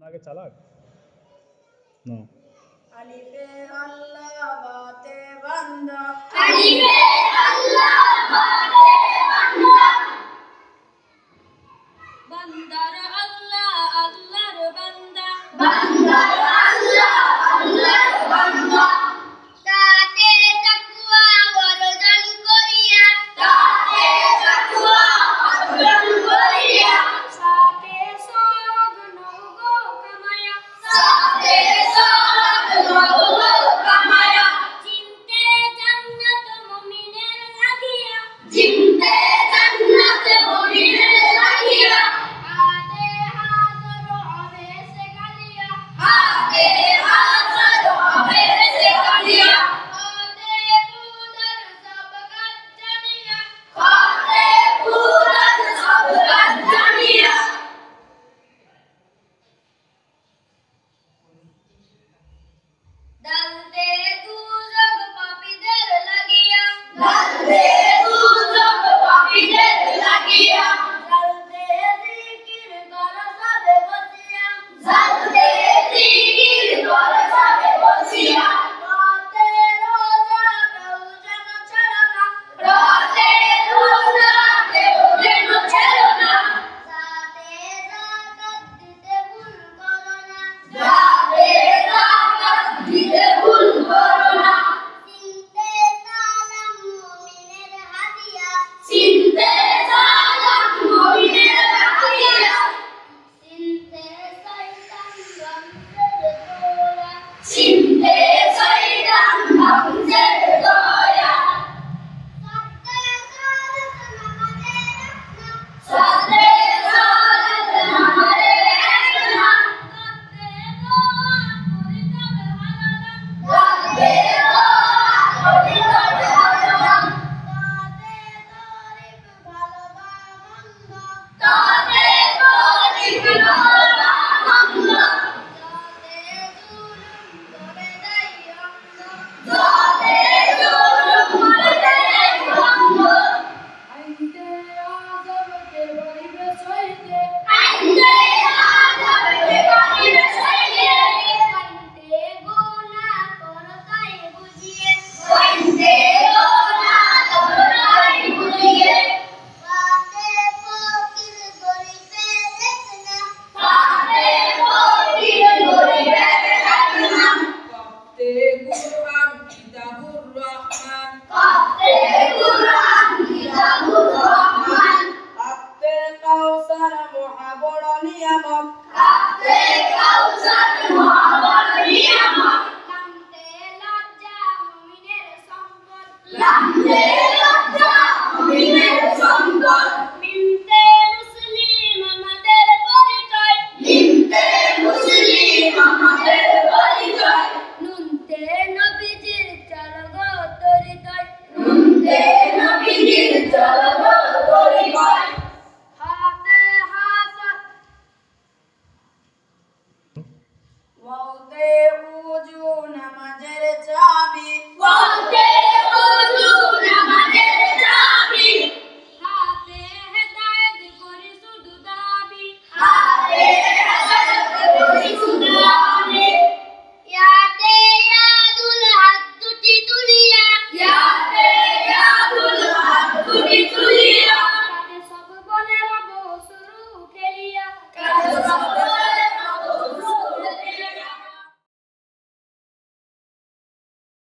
আগে চালাক না আলিফে আল্লাহ বাতে বান্দা আলিফে আল্লাহ বাতে বান্দা বান্দার আল্লাহ আল্লাহর বান্দা বান্দার আল্লাহ আল্লাহর বান্দা তাতে তাকওয়া অর্জন করিয়া তাতে তাকওয়া অর্জন করিয়া সাথে সওয়াব নওগো কামায়া সাথে সওয়াব নওগো কামায়া চিনতে জান্নাত মুমিনের লাগিয়া চিনতে জান্নাত মুমিনের লাগিয়া হাতে হাজার হবে সে গালিয়া হাতে হাজার হবে সে গালিয়া খাতে কুদার সব কাজ জানিয়া খাতে পুরান সব কাজ জানিয়া ডালতে দুজগ পাপীদের লাগিয়া ডালতে দুজগ পাপীদের লাগিয়া ডালতে জিকির কর সবে বসিয়া জালতে জিকির কর সবে বসিয়া রাতে রোজা কেউ যেন ছাড়ো না রাতে রোজা কেউ যেন ছেড়ো না সাথে যাকাত দিতে ভুল করো না রাতে যাকাত দিতে ভুল করো না চিনতে সালাম মুমিনের হাদিয়া চিনতে সালাম মুমিনের হাদিয়া চিনতে শয়তান ধ্বংসের দোয়া চিনতে শয়তান ধ্বংসের দয়া সাথে সালাত নামাজের রাখনা সাথে সালাত নামাজের রাখনা তাতে গরিব ভালো মন্দ তাতে জুলুম করে বন্ধ আইন্দে আযাব কে বলিবে সইতে কইতে ওনা তোরাই বুঝিয়ে পাতে ফকির গরিবে রাখনা কাপ্তে কুরআন কিতাবুর রহমান কাপ্তে কুরআন কিতাবুর রহমান কাপ্তে কাউসার মহাবড় নিয়ামত কাপ্তে কাউসার মহাবড় নিয়ামত লামতে লজ্জা মুমিনের সম্পদ মিমতে মুসলিম আমাদের পরিচয় নিমতে মুসলিম আমাদের পরিচয় নুনতে নবীজির চলগো তরিতয় নুনতে নবীজির চলব পরিচয় হাতে হাসাত ওয়াতে উজু